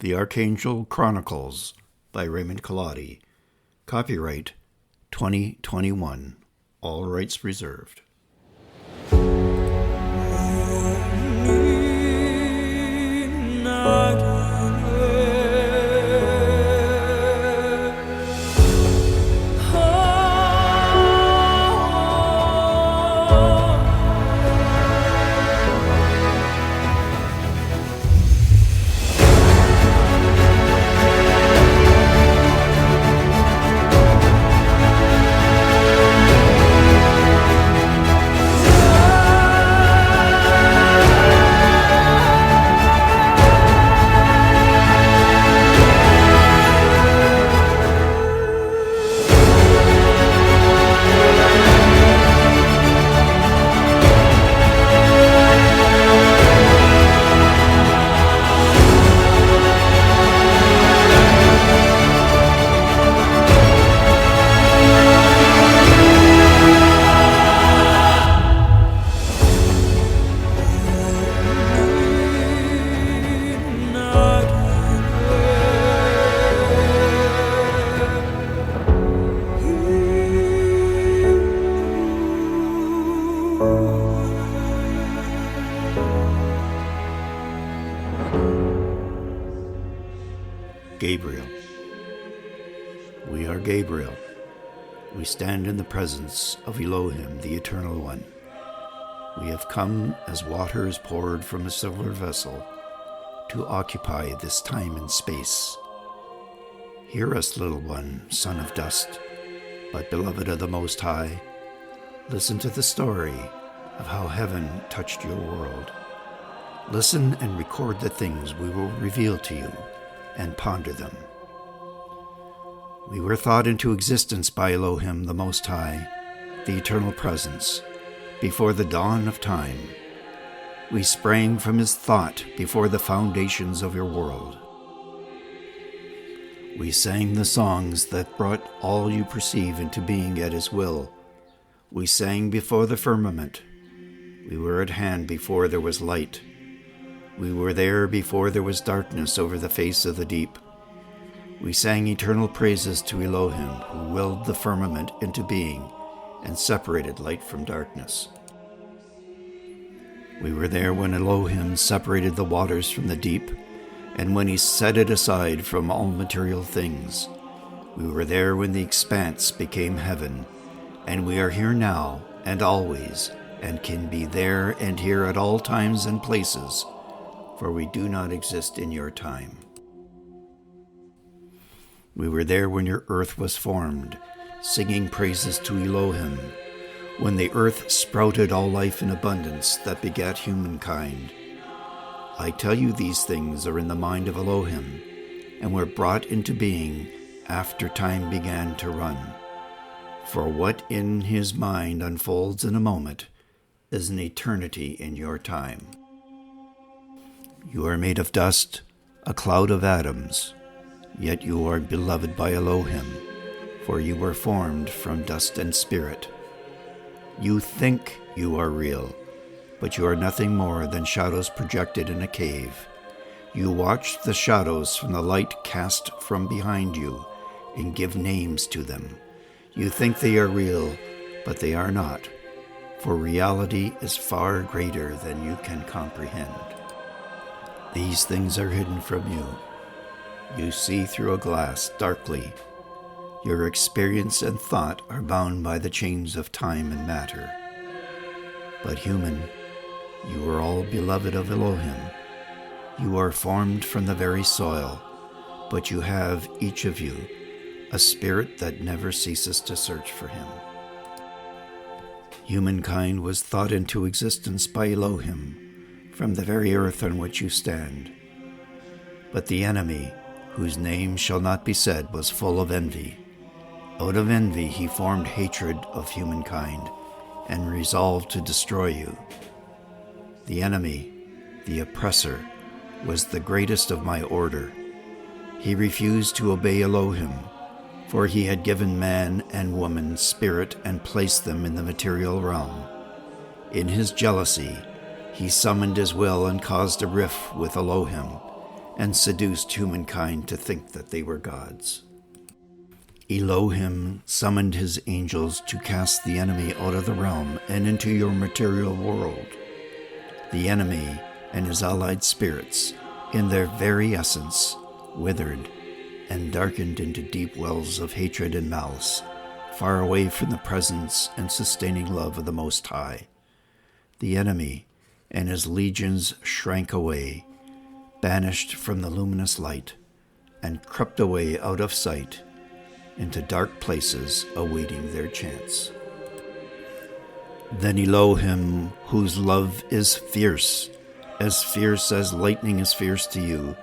The Archangel Chronicles by Raymond. Copyright 2021. All rights reserved. Gabriel. We are Gabriel. We stand in the presence of Elohim, the Eternal One. We have come as water is poured from a silver vessel to occupy this time and space. Hear us, little one, son of dust, but beloved of the Most High. Listen to the story of how heaven touched your world. Listen and record the things we will reveal to you, and ponder them. We were thought into existence by Elohim, the Most High, the Eternal Presence, before the dawn of time. We sprang from his thought before the foundations of your world. We sang the songs that brought all you perceive into being at his will. We sang before the firmament. We were at hand before there was light. We were there before there was darkness over the face of the deep. We sang eternal praises to Elohim, who willed the firmament into being and separated light from darkness. We were there when Elohim separated the waters from the deep, and when he set it aside from all material things. We were there when the expanse became heaven, and we are here now and always, and can be there and here at all times and places, for we do not exist in your time. We were there when your earth was formed, singing praises to Elohim, when the earth sprouted all life in abundance that begat humankind. I tell you these things are in the mind of Elohim, and were brought into being after time began to run. For what in his mind unfolds in a moment is an eternity in your time. You are made of dust, a cloud of atoms, yet you are beloved by Elohim, for you were formed from dust and spirit. You think you are real, but you are nothing more than shadows projected in a cave. You watch the shadows from the light cast from behind you and give names to them. You think they are real, but they are not, for reality is far greater than you can comprehend. These things are hidden from you. You see through a glass darkly. Your experience and thought are bound by the chains of time and matter. But human, you are all beloved of Elohim. You are formed from the very soil, but you have, each of you, a spirit that never ceases to search for him. Humankind was thought into existence by Elohim, from the very earth on which you stand. But the enemy, whose name shall not be said, was full of envy. Out of envy he formed hatred of humankind and resolved to destroy you. The enemy, the oppressor, was the greatest of my order. He refused to obey Elohim, for he had given man and woman spirit and placed them in the material realm. In his jealousy, he summoned his will and caused a rift with Elohim, and seduced humankind to think that they were gods. Elohim summoned his angels to cast the enemy out of the realm and into your material world. The enemy and his allied spirits, in their very essence, withered and darkened into deep wells of hatred and malice, far away from the presence and sustaining love of the Most High. The enemy and his legions shrank away, banished from the luminous light, and crept away out of sight into dark places awaiting their chance. Then Elohim, whose love is fierce as lightning is fierce to you,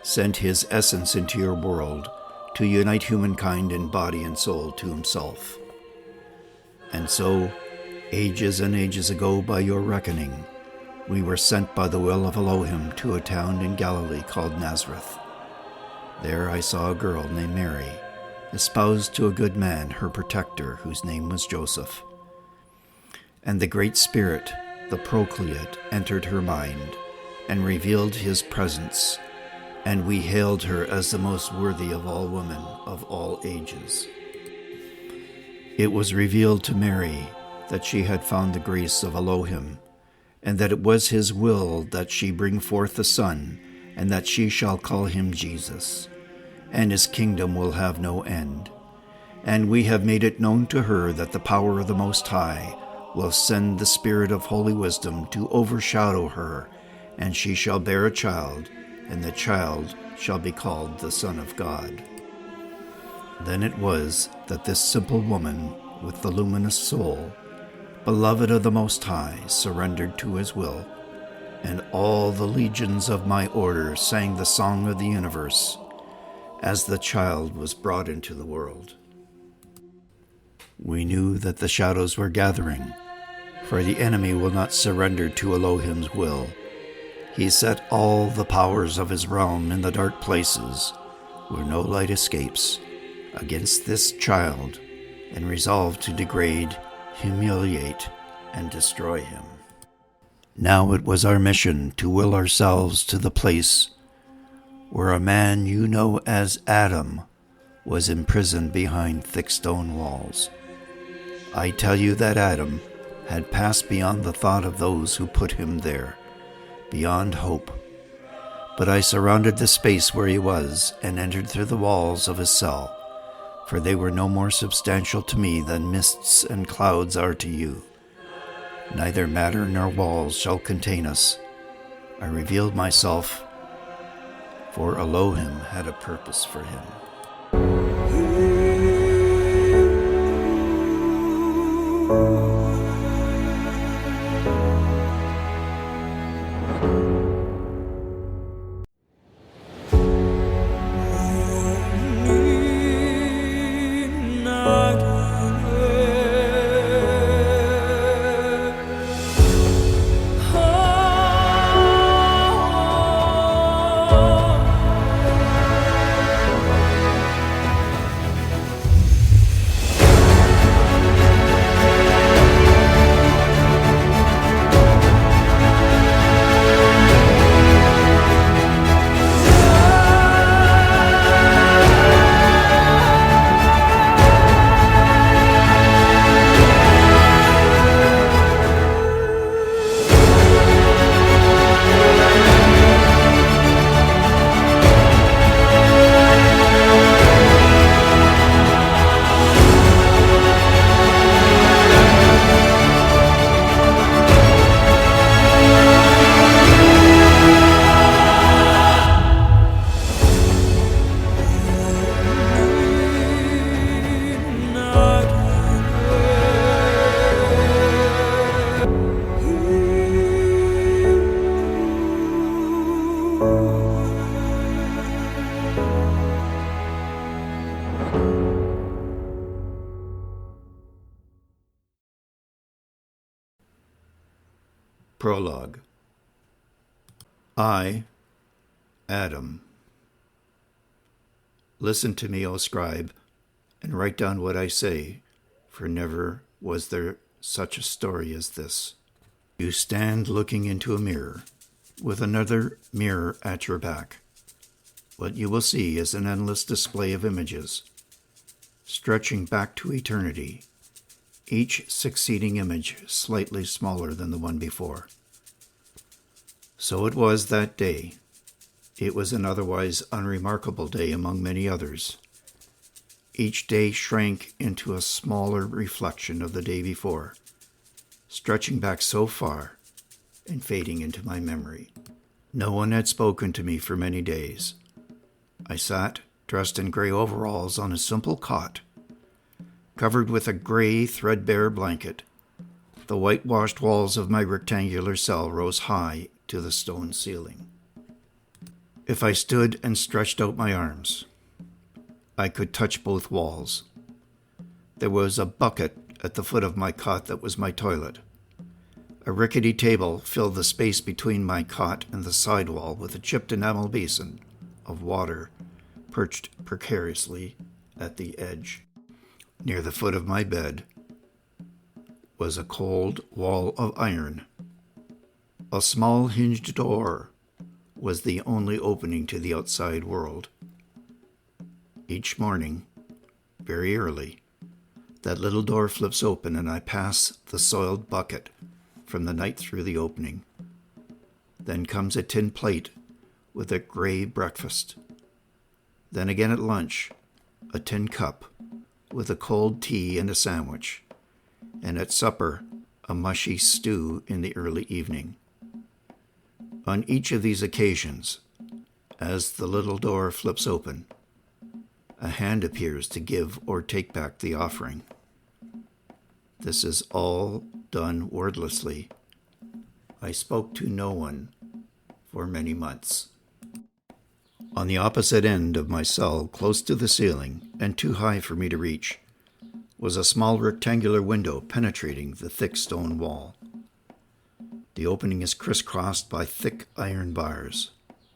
sent his essence into your world to unite humankind in body and soul to himself. And so, ages and ages ago by your reckoning, we were sent by the will of Elohim to a town in Galilee called Nazareth. There I saw a girl named Mary, espoused to a good man, her protector, whose name was Joseph. And the Great Spirit, the Procreate, entered her mind and revealed his presence, and we hailed her as the most worthy of all women of all ages. It was revealed to Mary that she had found the grace of Elohim, and that it was his will that she bring forth a son, and that she shall call him Jesus, and his kingdom will have no end. And we have made it known to her that the power of the Most High will send the Spirit of holy wisdom to overshadow her, and she shall bear a child, and the child shall be called the Son of God. Then it was that this simple woman with the luminous soul, beloved of the Most High, surrendered to his will, and all the legions of my order sang the song of the universe as the child was brought into the world. We knew that the shadows were gathering, for the enemy will not surrender to Elohim's will. He set all the powers of his realm in the dark places, where no light escapes, against this child, and resolved to degrade, humiliate, and destroy him. Now it was our mission to will ourselves to the place where a man you know as Adam was imprisoned behind thick stone walls. I tell you that Adam had passed beyond the thought of those who put him there, beyond hope. But I surrounded the space where he was and entered through the walls of his cell, for they were no more substantial to me than mists and clouds are to you. Neither matter nor walls shall contain us. I revealed myself, for Elohim had a purpose for him. Prologue. I, Adam. Listen to me, O scribe, and write down what I say, for never was there such a story as this. You stand looking into a mirror, with another mirror at your back. What you will see is an endless display of images, stretching back to eternity, each succeeding image slightly smaller than the one before. So it was that day. It was an otherwise unremarkable day among many others. Each day shrank into a smaller reflection of the day before, stretching back so far and fading into my memory. No one had spoken to me for many days. I sat, dressed in gray overalls, on a simple cot, covered with a gray, threadbare blanket. The whitewashed walls of my rectangular cell rose high to the stone ceiling. If I stood and stretched out my arms, I could touch both walls. There was a bucket at the foot of my cot that was my toilet. A rickety table filled the space between my cot and the side wall with a chipped enamel basin of water perched precariously at the edge. Near the foot of my bed was a cold wall of iron. A small hinged door was the only opening to the outside world. Each morning, very early, that little door flips open and I pass the soiled bucket from the night through the opening. Then comes a tin plate with a gray breakfast. Then again at lunch, a tin cup with a cold tea and a sandwich. And at supper, a mushy stew in the early evening. On each of these occasions, as the little door flips open, a hand appears to give or take back the offering. This is all done wordlessly. I spoke to no one for many months. On the opposite end of my cell, close to the ceiling and too high for me to reach, was a small rectangular window penetrating the thick stone wall. The opening is crisscrossed by thick iron bars.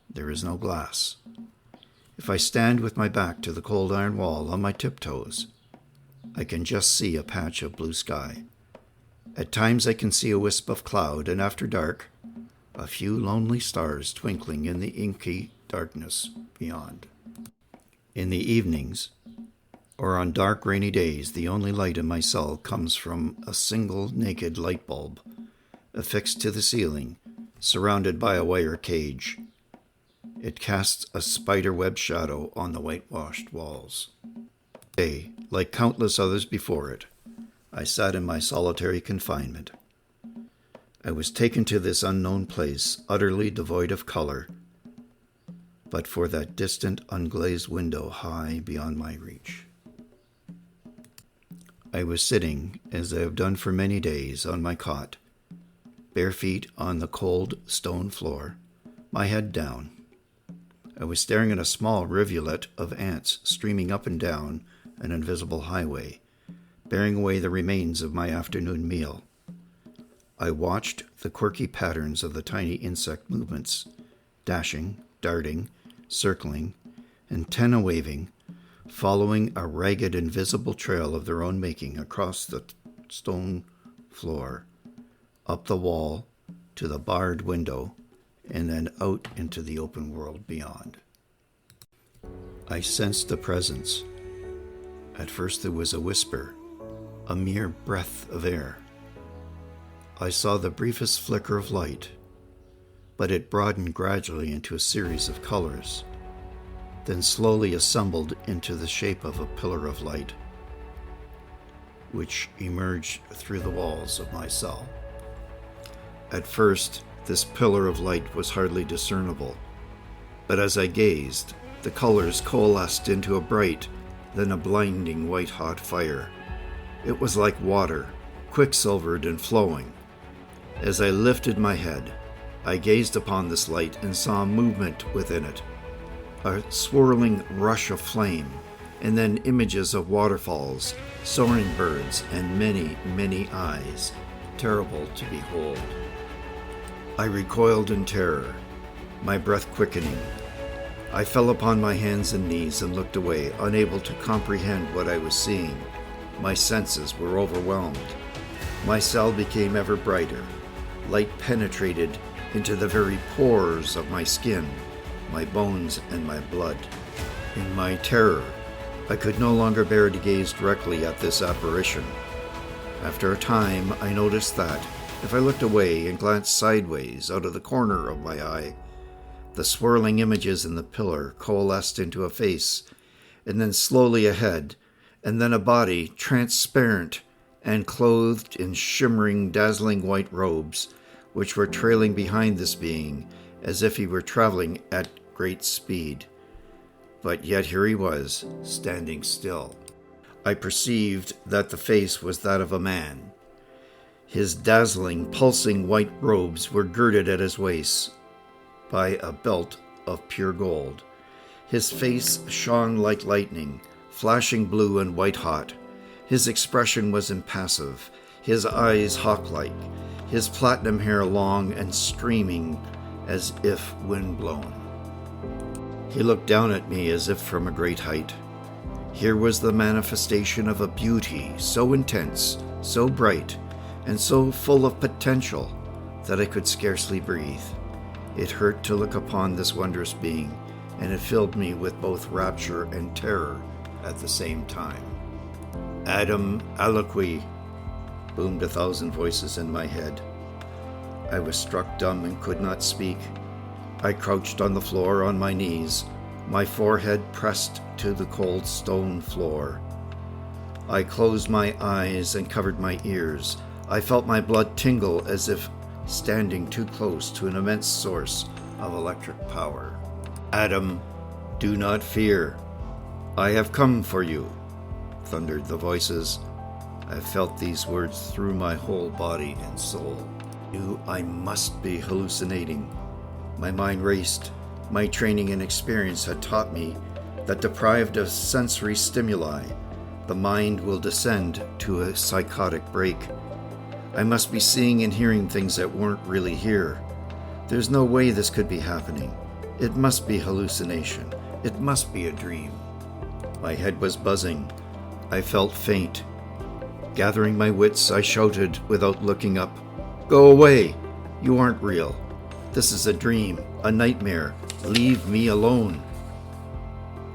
There is no glass. If I stand with my back to the cold iron wall on my tiptoes, I can just see a patch of blue sky. At times I can see a wisp of cloud, and after dark, a few lonely stars twinkling in the inky darkness beyond. In the evenings, or on dark rainy days, the only light in my cell comes from a single naked light bulb, affixed to the ceiling, surrounded by a wire cage. It casts a spider-web shadow on the whitewashed walls. Today, like countless others before it, I sat in my solitary confinement. I was taken to this unknown place, utterly devoid of color, but for that distant, unglazed window high beyond my reach. I was sitting, as I have done for many days, on my cot, bare feet on the cold stone floor, my head down. I was staring at a small rivulet of ants streaming up and down an invisible highway, bearing away the remains of my afternoon meal. I watched the quirky patterns of the tiny insect movements, dashing, darting, circling, antenna waving, following a ragged, invisible trail of their own making across the stone floor, up the wall to the barred window, and then out into the open world beyond. I sensed the presence. At first there was a whisper, a mere breath of air. I saw the briefest flicker of light, but it broadened gradually into a series of colors, then slowly assembled into the shape of a pillar of light, which emerged through the walls of my cell. At first, this pillar of light was hardly discernible, but as I gazed, the colors coalesced into a bright, then a blinding white-hot fire. It was like water, quicksilvered and flowing. As I lifted my head, I gazed upon this light and saw movement within it, a swirling rush of flame, and then images of waterfalls, soaring birds, and many, many eyes, terrible to behold. I recoiled in terror, my breath quickening. I fell upon my hands and knees and looked away, unable to comprehend what I was seeing. My senses were overwhelmed. My cell became ever brighter. Light penetrated into the very pores of my skin. my bones and my blood. In my terror, I could no longer bear to gaze directly at this apparition. After a time, I noticed that, if I looked away and glanced sideways out of the corner of my eye, the swirling images in the pillar coalesced into a face, and then slowly a head, and then a body transparent and clothed in shimmering, dazzling white robes, which were trailing behind this being as if he were traveling at great speed. But yet here he was, standing still. I perceived that the face was that of a man. His dazzling, pulsing white robes were girded at his waist by a belt of pure gold. His face shone like lightning, flashing blue and white hot. His expression was impassive, his eyes hawk-like, his platinum hair long and streaming as if wind-blown. He looked down at me as if from a great height. Here was the manifestation of a beauty so intense, so bright, and so full of potential that I could scarcely breathe. It hurt to look upon this wondrous being, and it filled me with both rapture and terror at the same time. "Adam Aliquis," boomed 1,000 voices in my head. I was struck dumb and could not speak. I crouched on the floor on my knees, my forehead pressed to the cold stone floor. I closed my eyes and covered my ears. I felt my blood tingle as if standing too close to an immense source of electric power. "Adam, do not fear. I have come for you," thundered the voices. I felt these words through my whole body and soul. I must be hallucinating. My mind raced. My training and experience had taught me that deprived of sensory stimuli, the mind will descend to a psychotic break. I must be seeing and hearing things that weren't really here. There's no way this could be happening. It must be hallucination. It must be a dream. My head was buzzing. I felt faint. Gathering my wits, I shouted without looking up, "Go away! You aren't real. This is a dream, a nightmare. Leave me alone."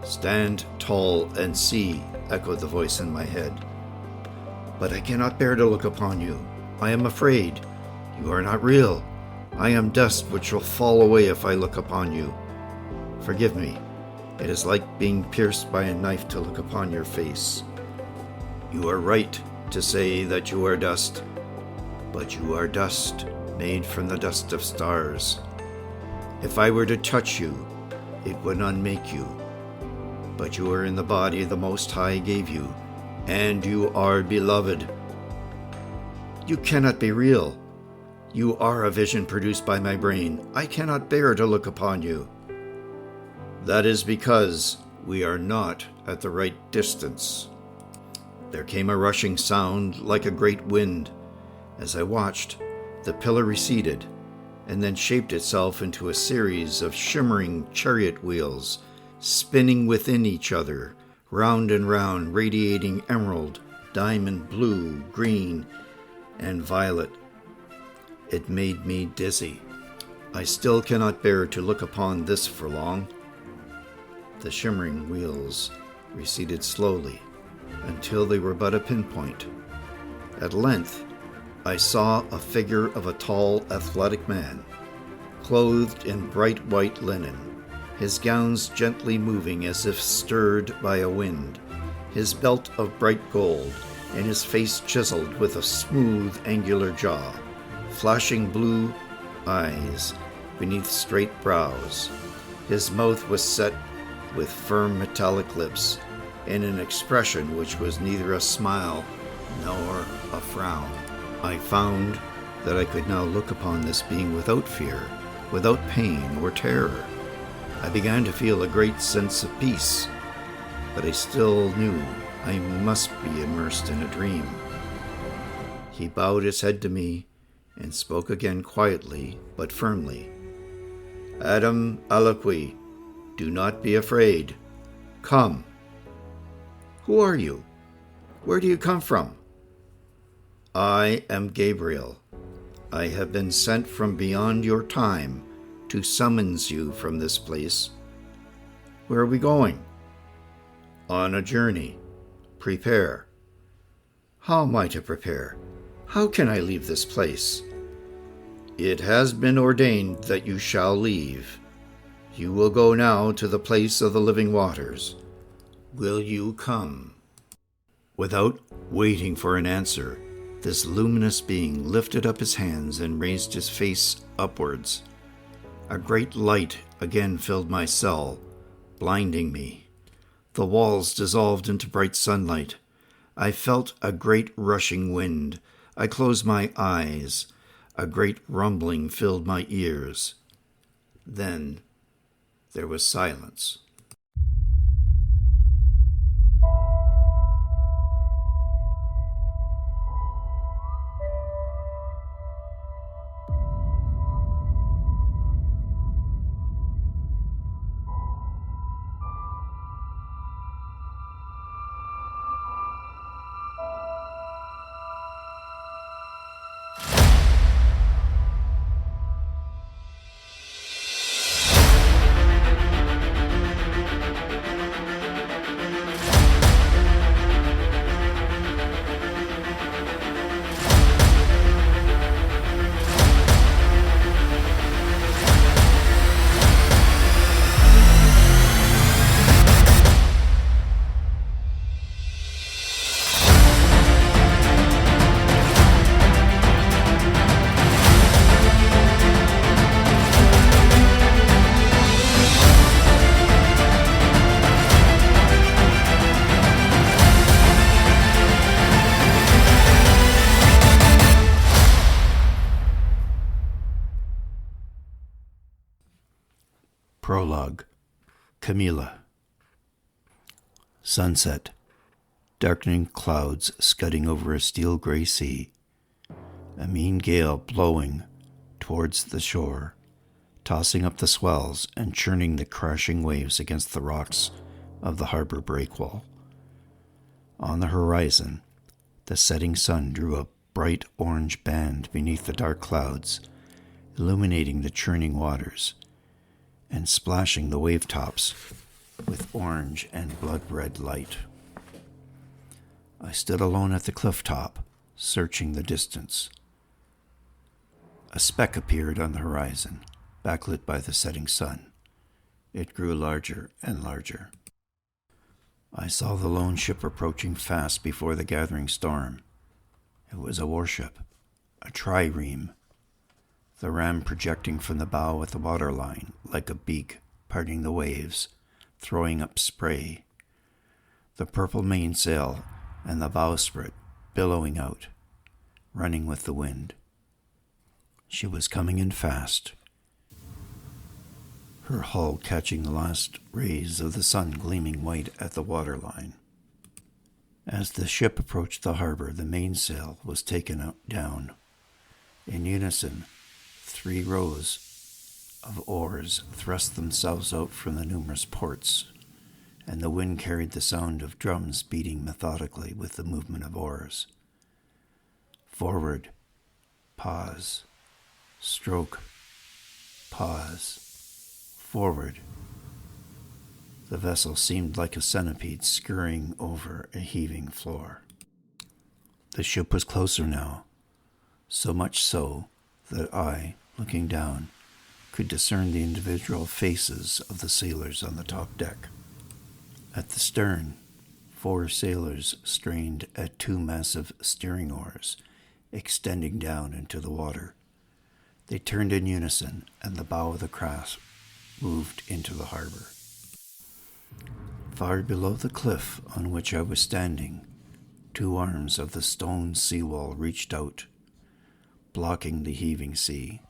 "Stand tall and see," echoed the voice in my head. "But I cannot bear to look upon you. I am afraid. You are not real. I am dust which will fall away if I look upon you. Forgive me. It is like being pierced by a knife to look upon your face. You are right to say that you are dust, but you are dust made from the dust of stars. If I were to touch you, it would unmake you. But you are in the body the Most High gave you, and you are beloved. You cannot be real. You are a vision produced by my brain. I cannot bear to look upon you." "That is because we are not at the right distance." There came a rushing sound like a great wind. As I watched, the pillar receded and then shaped itself into a series of shimmering chariot wheels, spinning within each other, round and round, radiating emerald, diamond blue, green, and violet. It made me dizzy. I still cannot bear to look upon this for long. The shimmering wheels receded slowly until they were but a pinpoint. At length, I saw a figure of a tall, athletic man, clothed in bright white linen, his gowns gently moving as if stirred by a wind, his belt of bright gold, and his face chiseled with a smooth, angular jaw, flashing blue eyes beneath straight brows. His mouth was set with firm metallic lips, and an expression which was neither a smile nor a frown. I found that I could now look upon this being without fear, without pain or terror. I began to feel a great sense of peace, but I still knew I must be immersed in a dream. He bowed his head to me and spoke again quietly but firmly. "Adam Aliquis, do not be afraid. Come." "Who are you? Where do you come from?" "I am Gabriel. I have been sent from beyond your time to summons you from this place. Where are we going? On a journey. Prepare. How am I to prepare? How can I leave this place? It has been ordained that you shall leave. You will go now to the place of the living waters. Will you come? Without waiting for an answer, this luminous being lifted up his hands and raised his face upwards. A great light again filled my cell, blinding me. The walls dissolved into bright sunlight. I felt a great rushing wind. I closed my eyes. A great rumbling filled my ears. Then there was silence. Prologue. Camilla. Sunset. Darkening clouds scudding over a steel-gray sea. A mean gale blowing towards the shore, tossing up the swells and churning the crashing waves against the rocks of the harbor breakwall. On the horizon, the setting sun drew a bright orange band beneath the dark clouds, illuminating the churning waters and splashing the wave tops with orange and blood-red light. I stood alone at the cliff top, searching the distance. A speck appeared on the horizon, backlit by the setting sun. It grew larger and larger. I saw the lone ship approaching fast before the gathering storm. It was a warship, a trireme, the ram projecting from the bow at the waterline like a beak, parting the waves, throwing up spray. The purple mainsail and the bowsprit billowing out, running with the wind. She was coming in fast, her hull catching the last rays of the sun gleaming white at the waterline. As the ship approached the harbor, the mainsail was taken down. In unison, 3 rows of oars thrust themselves out from the numerous ports, and the wind carried the sound of drums beating methodically with the movement of oars. Forward, pause, stroke, pause, forward. The vessel seemed like a centipede scurrying over a heaving floor. The ship was closer now, so much so that I, looking down, could discern the individual faces of the sailors on the top deck. At the stern, 4 sailors strained at 2 massive steering oars, extending down into the water. They turned in unison, and the bow of the craft moved into the harbor. Far below the cliff on which I was standing, 2 arms of the stone seawall reached out, blocking the heaving sea.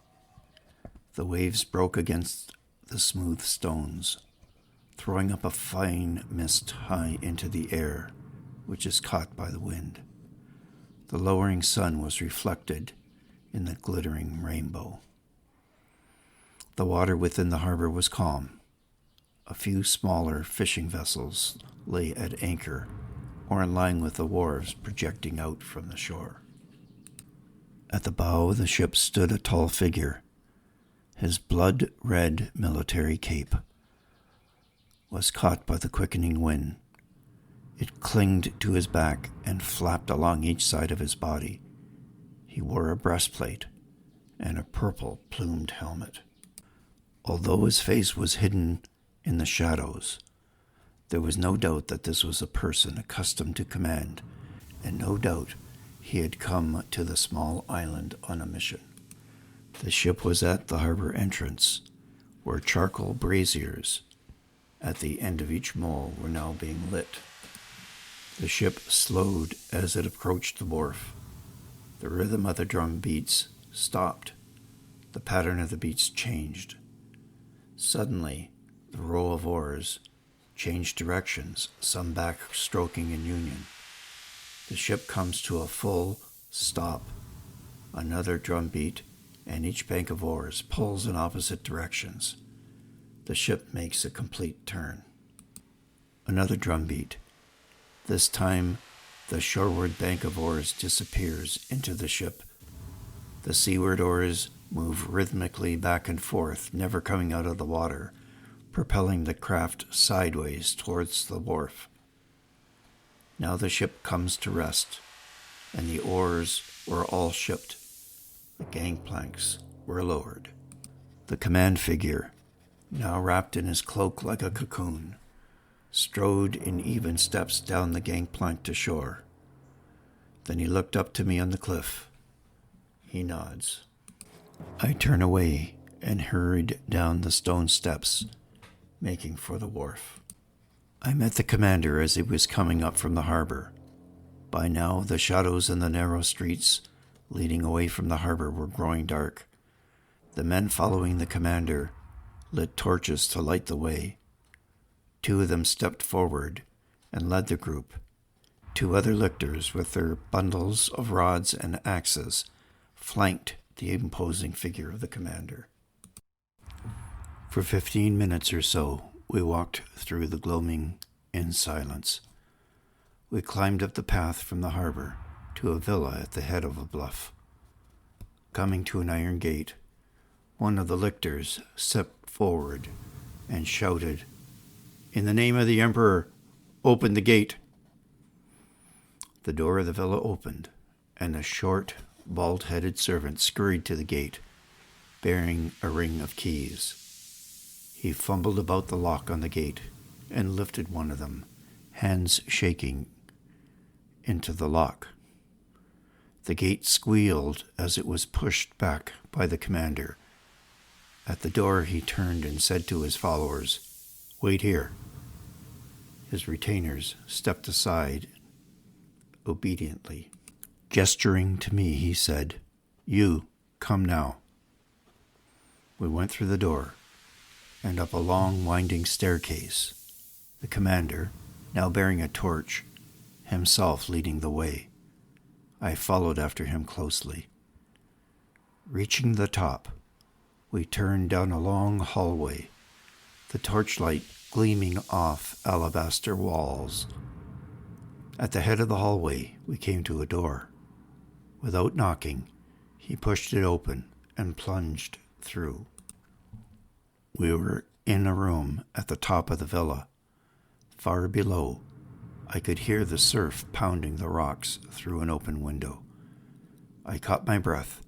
The waves broke against the smooth stones, throwing up a fine mist high into the air, which is caught by the wind. The lowering sun was reflected in the glittering rainbow. The water within the harbor was calm. A few smaller fishing vessels lay at anchor or in line with the wharves projecting out from the shore. At the bow of the ship stood a tall figure. His blood-red military cape was caught by the quickening wind. It clinged to his back and flapped along each side of his body. He wore a breastplate and a purple plumed helmet. Although his face was hidden in the shadows, there was no doubt that this was a person accustomed to command, and no doubt he had come to the small island on a mission. The ship was at the harbor entrance, where charcoal braziers at the end of each mole were now being lit. The ship slowed as it approached the wharf. The rhythm of the drum beats stopped. The pattern of the beats changed. Suddenly, the row of oars changed directions, some backstroking in union. The ship comes to a full stop. Another drum beat, and each bank of oars pulls in opposite directions. The ship makes a complete turn. Another drum beat. This time, the shoreward bank of oars disappears into the ship. The seaward oars move rhythmically back and forth, never coming out of the water, propelling the craft sideways towards the wharf. Now the ship comes to rest, and the oars were all shipped. The gangplanks were lowered. The command figure, now wrapped in his cloak like a cocoon, strode in even steps down the gangplank to shore. Then he looked up to me on the cliff. He nods. I turn away and hurried down the stone steps, making for the wharf. I met the commander as he was coming up from the harbor. By now, the shadows in the narrow streets leading away from the harbor were growing dark. The men following the commander lit torches to light the way. 2 of them stepped forward and led the group. 2 other lictors, with their bundles of rods and axes, flanked the imposing figure of the commander. For 15 minutes or so, we walked through the gloaming in silence. We climbed up the path from the harbor to a villa at the head of a bluff. Coming to an iron gate, one of the lictors stepped forward and shouted, "In the name of the Emperor, open the gate." The door of the villa opened, and a short, bald-headed servant scurried to the gate, bearing a ring of keys. He fumbled about the lock on the gate and lifted one of them, hands shaking, into the lock. The gate squealed as it was pushed back by the commander. At the door he turned and said to his followers, "Wait here." His retainers stepped aside obediently. Gesturing to me, he said, "You, come now." We went through the door and up a long, winding staircase, the commander, now bearing a torch, himself leading the way. I followed after him closely. Reaching the top, we turned down a long hallway, the torchlight gleaming off alabaster walls. At the head of the hallway, we came to a door. Without knocking, he pushed it open and plunged through. We were in a room at the top of the villa. Far below, I could hear the surf pounding the rocks through an open window. I caught my breath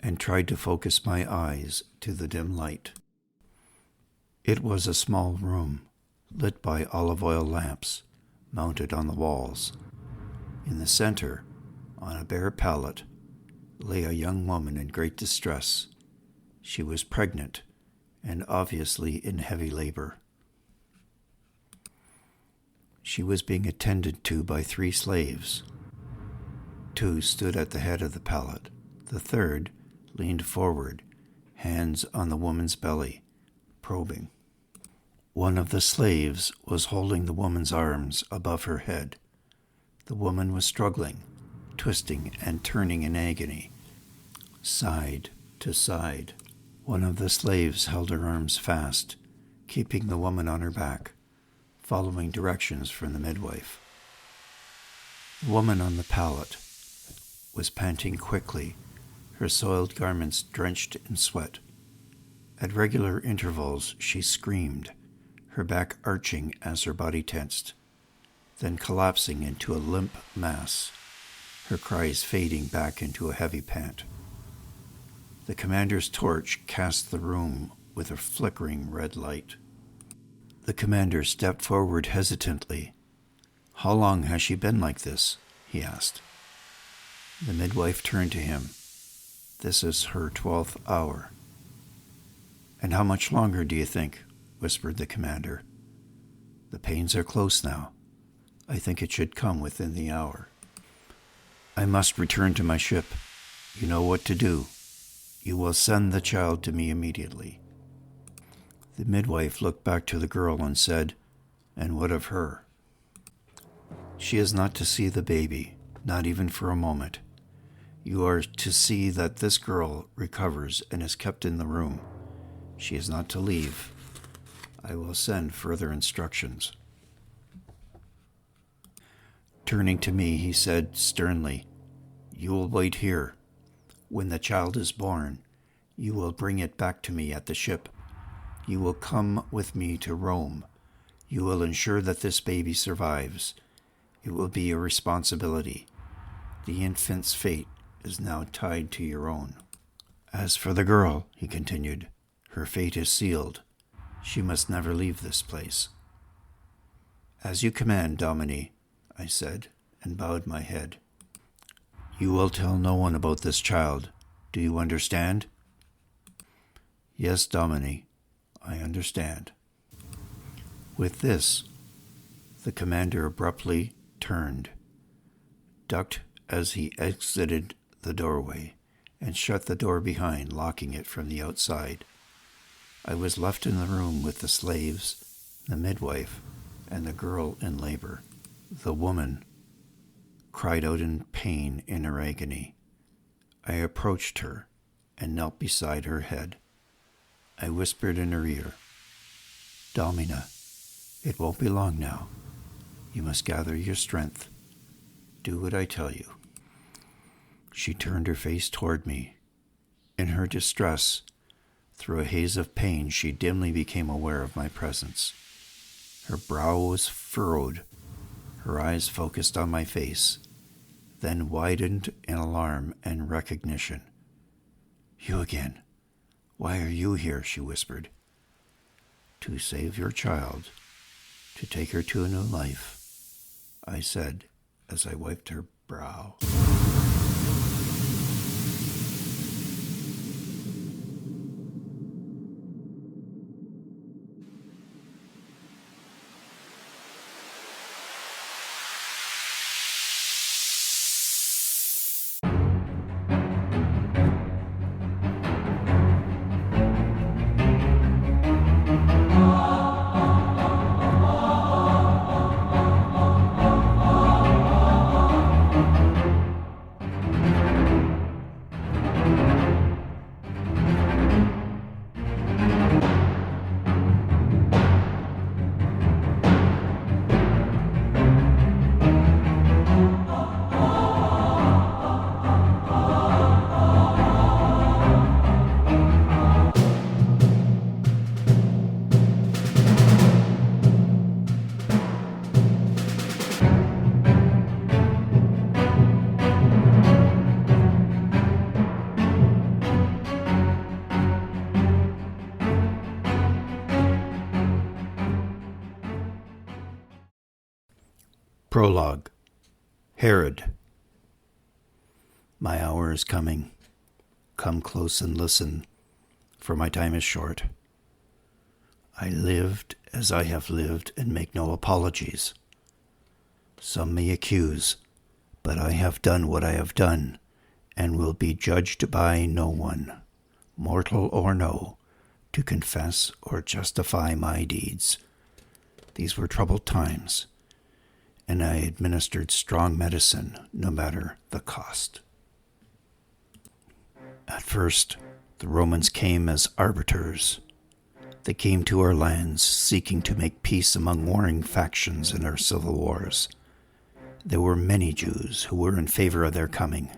and tried to focus my eyes to the dim light. It was a small room, lit by olive oil lamps mounted on the walls. In the center, on a bare pallet, lay a young woman in great distress. She was pregnant and obviously in heavy labor. She was being attended to by 3 slaves. 2 stood at the head of the pallet. The third leaned forward, hands on the woman's belly, probing. One of the slaves was holding the woman's arms above her head. The woman was struggling, twisting and turning in agony, side to side. One of the slaves held her arms fast, keeping the woman on her back, following directions from the midwife. The woman on the pallet was panting quickly, her soiled garments drenched in sweat. At regular intervals, she screamed, her back arching as her body tensed, then collapsing into a limp mass, her cries fading back into a heavy pant. The commander's torch cast the room with a flickering red light. The commander stepped forward hesitantly. "How long has she been like this?" he asked. The midwife turned to him. "This is her 12th hour." "And how much longer do you think?" whispered the commander. "The pains are close now. I think it should come within the hour." "I must return to my ship. You know what to do. You will send the child to me immediately." The midwife looked back to the girl and said, "And what of her?" "She is not to see the baby, not even for a moment. You are to see that this girl recovers and is kept in the room. She is not to leave. I will send further instructions." Turning to me, he said sternly, "You will wait here. When the child is born, you will bring it back to me at the ship. You will come with me to Rome. You will ensure that this baby survives. It will be your responsibility. The infant's fate is now tied to your own. As for the girl," he continued, "her fate is sealed. She must never leave this place." "As you command, Domine," I said, and bowed my head. "You will tell no one about this child. Do you understand?" "Yes, Domine, I understand." With this, the commander abruptly turned, ducked as he exited the doorway, and shut the door behind, locking it from the outside. I was left in the room with the slaves, the midwife, and the girl in labor. The woman cried out in pain in her agony. I approached her and knelt beside her head. I whispered in her ear, "Domina, it won't be long now. You must gather your strength. Do what I tell you." She turned her face toward me. In her distress, through a haze of pain, she dimly became aware of my presence. Her brow was furrowed, her eyes focused on my face, then widened in alarm and recognition. "You again. Why are you here?" she whispered. "To save your child, to take her to a new life," I said as I wiped her brow. Prologue. Herod. My hour is coming. Come close and listen, for my time is short. I lived as I have lived and make no apologies. Some may accuse, but I have done what I have done, and will be judged by no one, mortal or no, to confess or justify my deeds. These were troubled times, and I administered strong medicine, no matter the cost. At first, the Romans came as arbiters. They came to our lands, seeking to make peace among warring factions in our civil wars. There were many Jews who were in favor of their coming,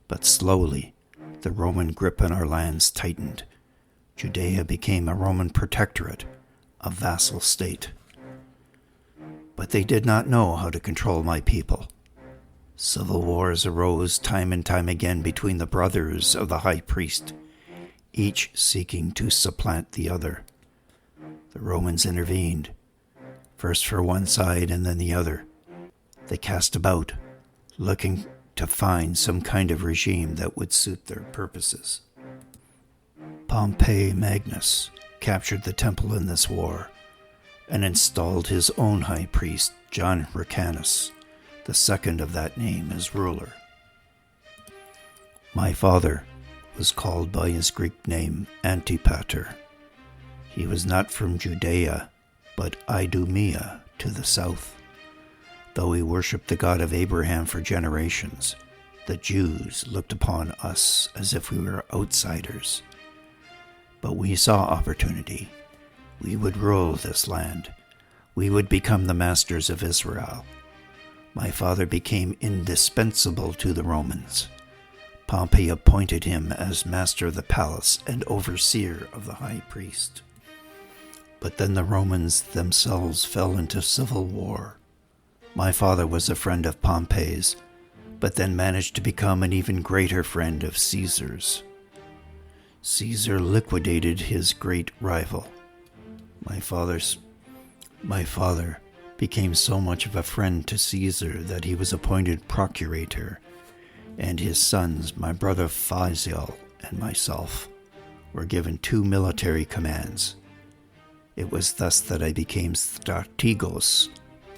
but slowly the Roman grip on our lands tightened. Judea became a Roman protectorate, a vassal state. But they did not know how to control my people. Civil wars arose time and time again between the brothers of the high priest, each seeking to supplant the other. The Romans intervened, first for one side and then the other. They cast about, looking to find some kind of regime that would suit their purposes. Pompey Magnus captured the temple in this war and installed his own high priest, John Hyrcanus, the second of that name, as ruler. My father was called by his Greek name Antipater. He was not from Judea, but Idumea to the south. Though he worshipped the God of Abraham for generations, the Jews looked upon us as if we were outsiders. But we saw opportunity. We would rule this land. We would become the masters of Israel. My father became indispensable to the Romans. Pompey appointed him as master of the palace and overseer of the high priest. But then the Romans themselves fell into civil war. My father was a friend of Pompey's, but then managed to become an even greater friend of Caesar's. Caesar liquidated his great rival. My father became so much of a friend to Caesar that he was appointed procurator, and his sons, my brother Phasael and myself, were given 2 military commands. It was thus that I became strategos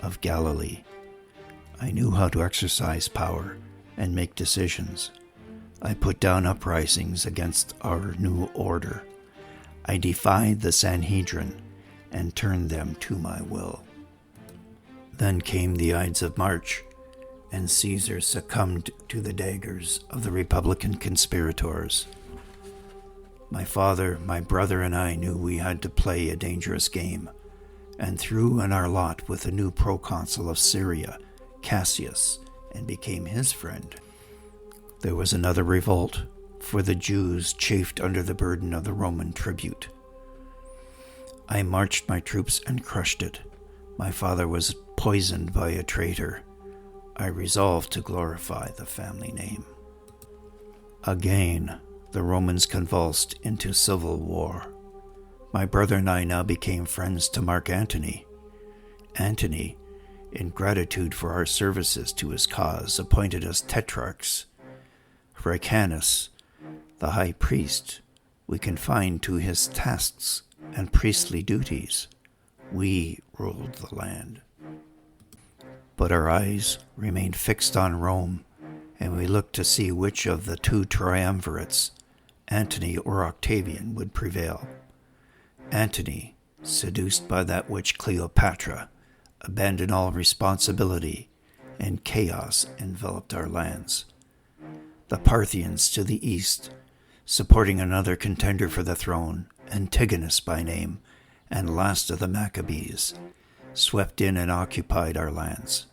of Galilee. I knew how to exercise power and make decisions. I put down uprisings against our new order. I defied the Sanhedrin and turned them to my will. Then came the Ides of March, and Caesar succumbed to the daggers of the Republican conspirators. My father, my brother, and I knew we had to play a dangerous game, and threw in our lot with the new proconsul of Syria, Cassius, and became his friend. There was another revolt, for the Jews chafed under the burden of the Roman tribute. I marched my troops and crushed it. My father was poisoned by a traitor. I resolved to glorify the family name. Again, the Romans convulsed into civil war. My brother and I now became friends to Mark Antony. Antony, in gratitude for our services to his cause, appointed us tetrarchs. Hyrcanus, the high priest, we confined to his tasks and priestly duties. We ruled the land. But our eyes remained fixed on Rome, and we looked to see which of the 2 triumvirates, Antony or Octavian, would prevail. Antony, seduced by that witch Cleopatra, abandoned all responsibility, and chaos enveloped our lands. The Parthians to the east, supporting another contender for the throne, Antigonus by name, and last of the Maccabees, swept in and occupied our lands.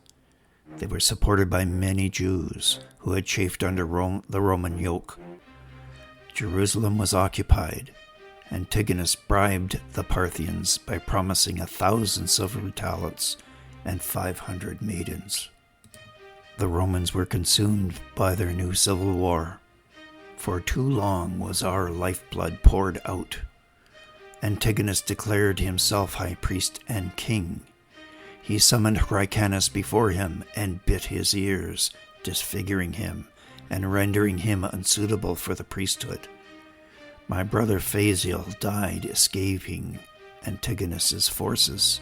They were supported by many Jews who had chafed under the Roman yoke. Jerusalem was occupied. Antigonus bribed the Parthians by promising 1,000 silver talents and 500 maidens. The Romans were consumed by their new civil war. For too long was our lifeblood poured out. Antigonus declared himself high priest and king. He summoned Hyrcanus before him and bit his ears, disfiguring him and rendering him unsuitable for the priesthood. My brother Phasael died escaping Antigonus's forces.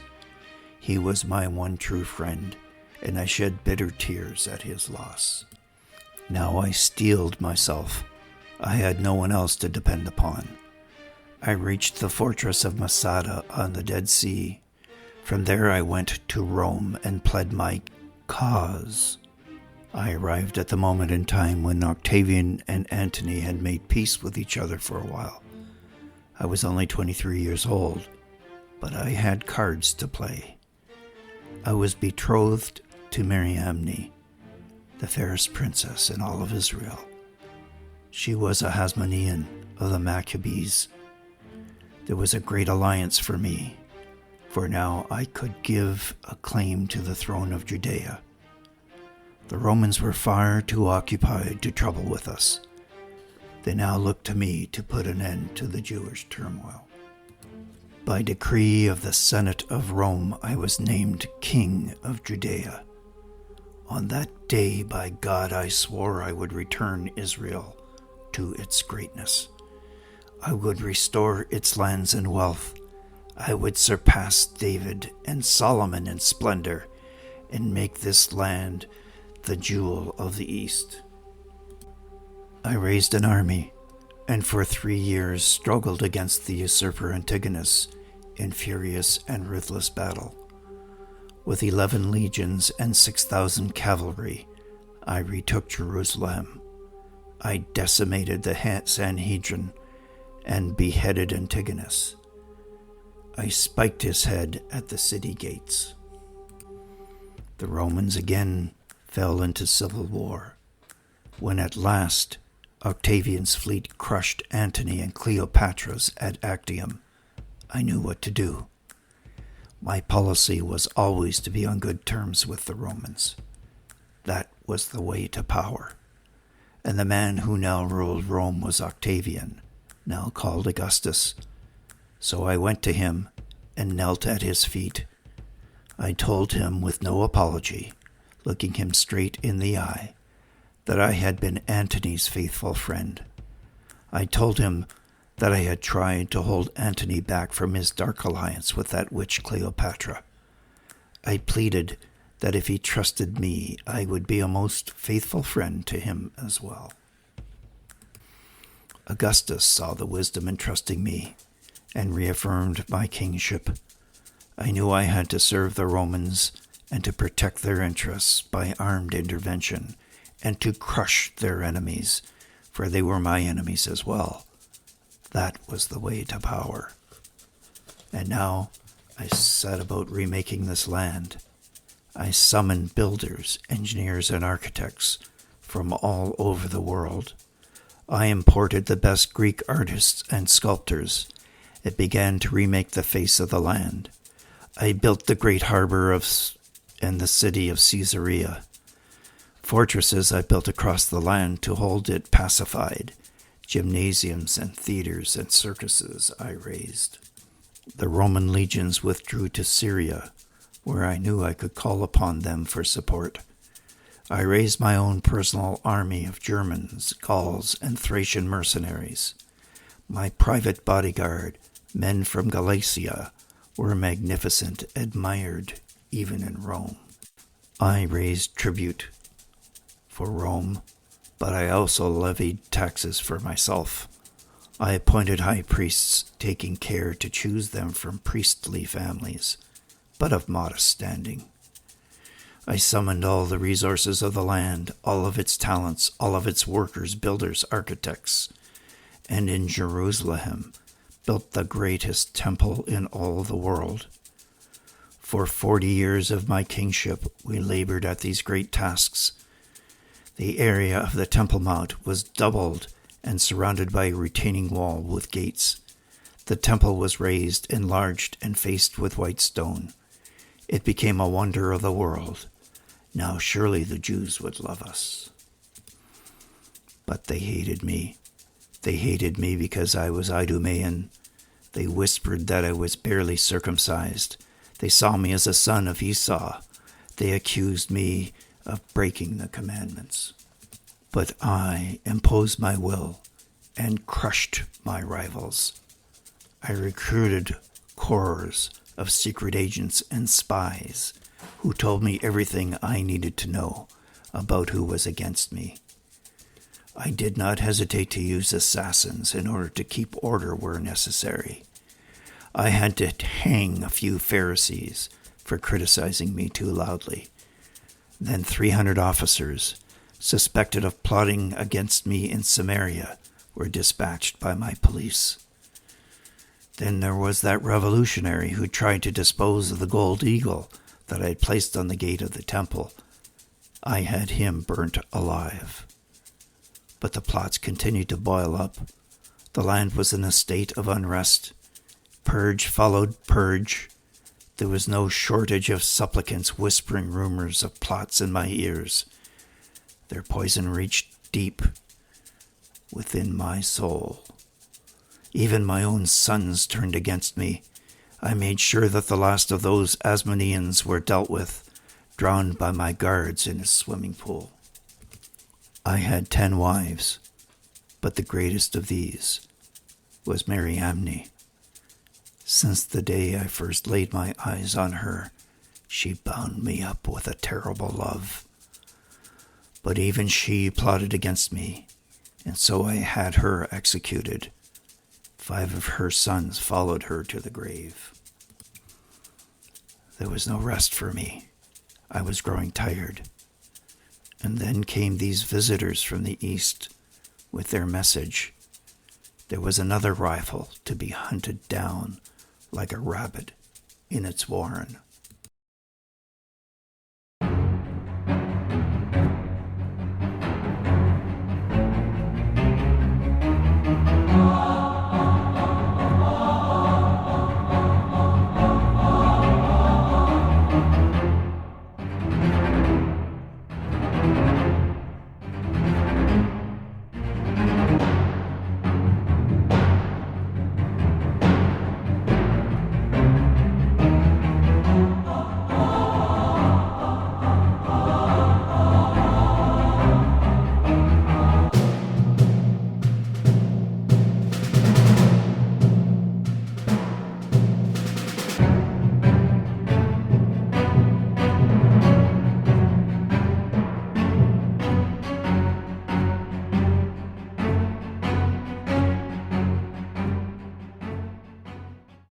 He was my one true friend, and I shed bitter tears at his loss. Now I steeled myself. I had no one else to depend upon. I reached the fortress of Masada on the Dead Sea. From there I went to Rome and pled my cause. I arrived at the moment in time when Octavian and Antony had made peace with each other for a while. I was only 23 years old, but I had cards to play. I was betrothed to Mariamne, the fairest princess in all of Israel. She was a Hasmonean of the Maccabees. There was a great alliance for me, for now I could give a claim to the throne of Judea. The Romans were far too occupied to trouble with us. They now looked to me to put an end to the Jewish turmoil. By decree of the Senate of Rome, I was named King of Judea. On that day, by God, I swore I would return Israel to its greatness. I would restore its lands and wealth. I would surpass David and Solomon in splendor and make this land the jewel of the East. I raised an army, and for 3 years struggled against the usurper Antigonus in furious and ruthless battle. With 11 legions and 6,000 cavalry, I retook Jerusalem. I decimated the Sanhedrin and beheaded Antigonus. I spiked his head at the city gates. The Romans again fell into civil war. When at last Octavian's fleet crushed Antony and Cleopatra's at Actium, I knew what to do. My policy was always to be on good terms with the Romans. That was the way to power. And the man who now ruled Rome was Octavian, now called Augustus. So I went to him and knelt at his feet. I told him with no apology, looking him straight in the eye, that I had been Antony's faithful friend. I told him that I had tried to hold Antony back from his dark alliance with that witch Cleopatra. I pleaded that if he trusted me, I would be a most faithful friend to him as well. Augustus saw the wisdom in trusting me and reaffirmed my kingship. I knew I had to serve the Romans and to protect their interests by armed intervention and to crush their enemies, for they were my enemies as well. That was the way to power. And now I set about remaking this land. I summoned builders, engineers, and architects from all over the world. I imported the best Greek artists and sculptors. It began to remake the face of the land. I built the great harbor and the city of Caesarea. Fortresses I built across the land to hold it pacified. Gymnasiums and theaters and circuses I raised. The Roman legions withdrew to Syria, where I knew I could call upon them for support. I raised my own personal army of Germans, Gauls, and Thracian mercenaries. My private bodyguard, men from Galatia, were magnificent, admired even in Rome. I raised tribute for Rome, but I also levied taxes for myself. I appointed high priests, taking care to choose them from priestly families, but of modest standing. I summoned all the resources of the land, all of its talents, all of its workers, builders, architects, and in Jerusalem built the greatest temple in all the world. For 40 years of my kingship, we labored at these great tasks. The area of the Temple Mount was doubled and surrounded by a retaining wall with gates. The temple was raised, enlarged, and faced with white stone. It became a wonder of the world. Now surely the Jews would love us. But they hated me. They hated me because I was Idumean. They whispered that I was barely circumcised. They saw me as a son of Esau. They accused me of breaking the commandments. But I imposed my will and crushed my rivals. I recruited corps of secret agents and spies who told me everything I needed to know about who was against me. I did not hesitate to use assassins in order to keep order where necessary. I had to hang a few Pharisees for criticizing me too loudly. Then 300 officers, suspected of plotting against me in Samaria, were dispatched by my police. Then there was that revolutionary who tried to dispose of the gold eagle that I had placed on the gate of the temple. I had him burnt alive. But the plots continued to boil up. The land was in a state of unrest. Purge followed purge. There was no shortage of supplicants whispering rumors of plots in my ears. Their poison reached deep within my soul. Even my own sons turned against me. I made sure that the last of those Asmoneans were dealt with, drowned by my guards in a swimming pool. I had 10 wives, but the greatest of these was Mariamne. Since the day I first laid my eyes on her, she bound me up with a terrible love. But even she plotted against me, and so I had her executed. 5 of her sons followed her to the grave. There was no rest for me. I was growing tired. And then came these visitors from the east with their message. There was another rival to be hunted down like a rabbit in its warren.